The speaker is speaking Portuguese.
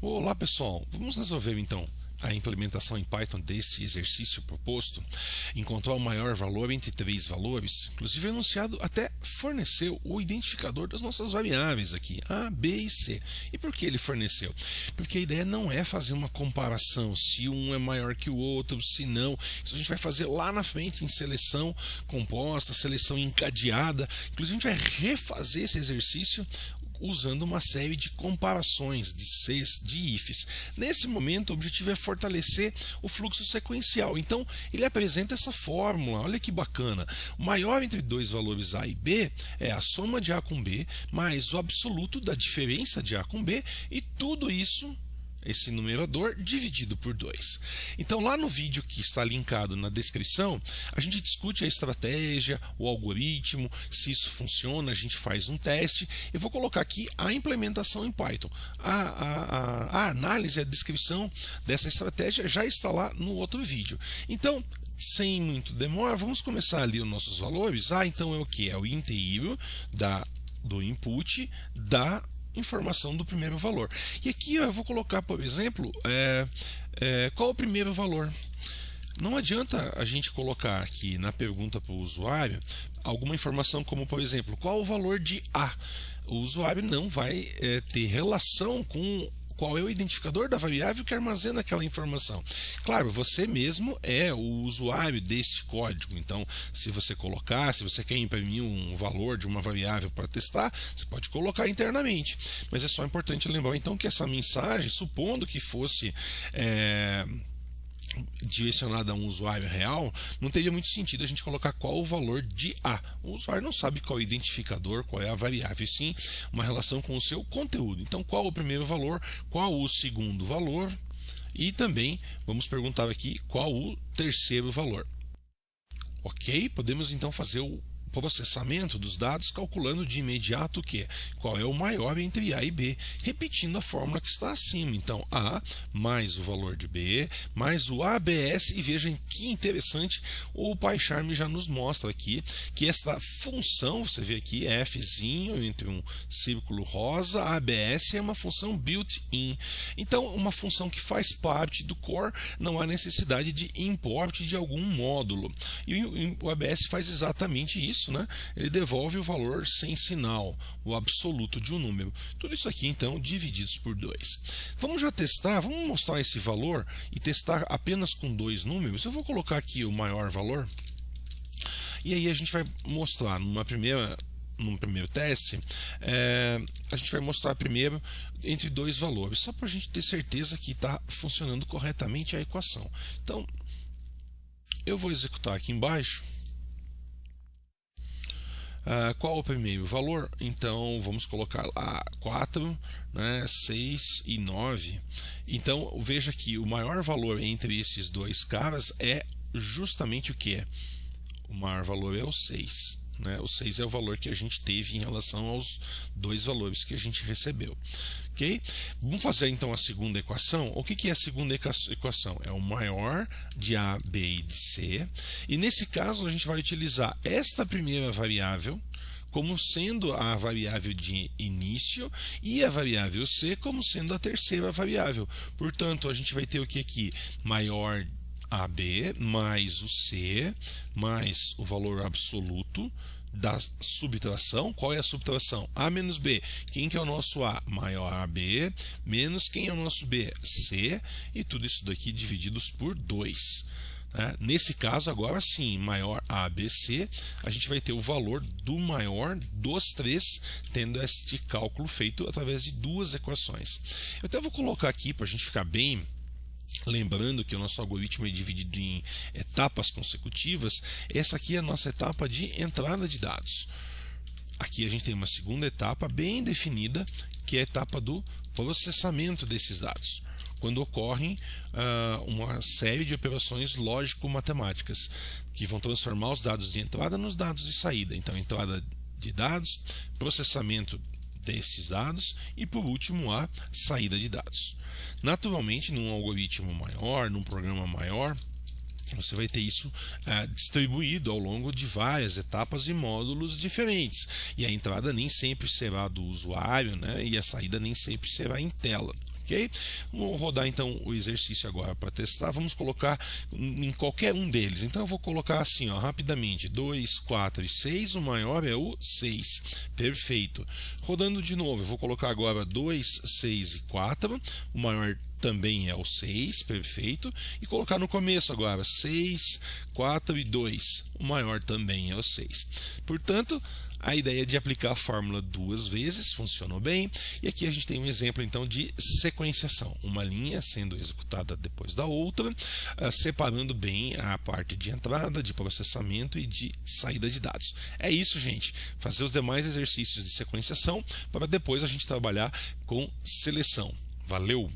Olá pessoal, vamos resolver então a implementação em Python deste exercício proposto, encontrar o maior valor entre três valores. Inclusive o enunciado até forneceu o identificador das nossas variáveis aqui, A, B e C. E por que ele forneceu? Porque a ideia não é fazer uma comparação, se um é maior que o outro, se não. Isso a gente vai fazer lá na frente em seleção composta, seleção encadeada. Inclusive a gente vai refazer esse exercício usando uma série de comparações de Cs, de ifs. Nesse momento, o objetivo é fortalecer o fluxo sequencial. Então, ele apresenta essa fórmula. Olha que bacana. O maior entre dois valores A e B é a soma de A com B mais o absoluto da diferença de A com B, e tudo isso, esse numerador, dividido por 2. Então lá no vídeo que está linkado na descrição, a gente discute a estratégia, o algoritmo, se isso funciona, a gente faz um teste. Eu vou colocar aqui a implementação em Python. A análise, a descrição dessa estratégia já está lá no outro vídeo. Então, sem muito demora, vamos começar ali os nossos valores. Então é o que? É o inteiro do input da informação do primeiro valor. E aqui eu vou colocar, por exemplo, qual o primeiro valor. Não adianta a gente colocar aqui na pergunta para o usuário alguma informação como, por exemplo, qual o valor de A. O usuário não vai ter relação com qual é o identificador da variável que armazena aquela informação. Claro, você mesmo é o usuário deste código, então se você quer imprimir um valor de uma variável para testar, você pode colocar internamente, mas é só importante lembrar então que essa mensagem, supondo que fosse direcionada a um usuário real, não teria muito sentido a gente colocar qual o valor de A. O usuário não sabe qual é o identificador, qual é a variável, sim uma relação com o seu conteúdo. Então, qual o primeiro valor, qual o segundo valor, e também vamos perguntar aqui qual o terceiro valor. Ok? Podemos então fazer o processamento dos dados calculando de imediato o que? Qual é o maior entre A e B, repetindo a fórmula que está acima. Então, A mais o valor de B mais o ABS, e vejam que interessante, o PyCharm já nos mostra aqui que esta função, você vê aqui, Fzinho entre um círculo rosa, ABS é uma função built-in. Então, uma função que faz parte do core, não há necessidade de import de algum módulo. E o ABS faz exatamente isso. Ele devolve o valor sem sinal, o absoluto de um número. Tudo isso aqui então divididos por 2. Vamos já testar, vamos mostrar esse valor e testar apenas com dois números. Eu vou colocar aqui o maior valor e aí a gente vai mostrar num primeiro teste, a gente vai mostrar primeiro entre dois valores, só para a gente ter certeza que está funcionando corretamente a equação. Então eu vou executar aqui embaixo. Qual o primeiro valor? Então vamos colocar lá 4, 6 e 9. Então veja que o maior valor entre esses dois caras é justamente o que? O maior valor é o 6. O 6 é o valor que a gente teve em relação aos dois valores que a gente recebeu. Ok? Vamos fazer então a segunda equação. O que é a segunda equação? É o maior de A, B e de C. E nesse caso a gente vai utilizar esta primeira variável como sendo a variável de início e a variável C como sendo a terceira variável. Portanto, a gente vai ter o que aqui? Maior AB mais o C mais o valor absoluto da subtração. Qual é a subtração? A menos B. Quem que é o nosso A? Maior AB menos quem é o nosso B? C. E tudo isso daqui divididos por 2. Nesse caso, agora sim, maior ABC, a gente vai ter o valor do maior dos três, tendo este cálculo feito através de duas equações. Eu até vou colocar aqui para a gente ficar bem. Lembrando que o nosso algoritmo é dividido em etapas consecutivas, essa aqui é a nossa etapa de entrada de dados. Aqui a gente tem uma segunda etapa bem definida, que é a etapa do processamento desses dados, quando ocorrem uma série de operações lógico-matemáticas que vão transformar os dados de entrada nos dados de saída. Então, entrada de dados, processamento desses dados e, por último, a saída de dados. Naturalmente, num algoritmo maior, num programa maior, você vai ter isso distribuído ao longo de várias etapas e módulos diferentes. E a entrada nem sempre será do usuário, e a saída nem sempre será em tela. Ok? Vamos rodar então o exercício agora para testar. Vamos colocar em qualquer um deles. Então eu vou colocar assim, ó, rapidamente: 2, 4 e 6. O maior é o 6. Perfeito. Rodando de novo, eu vou colocar agora 2, 6 e 4. O maior também é o 6, perfeito. E colocar no começo agora 6, 4 e 2. O maior também é o 6. Portanto, a ideia de aplicar a fórmula duas vezes funcionou bem. E aqui a gente tem um exemplo então de sequenciação. Uma linha sendo executada depois da outra, separando bem a parte de entrada, de processamento e de saída de dados. É isso, gente. Fazer os demais exercícios de sequenciação para depois a gente trabalhar com seleção. Valeu!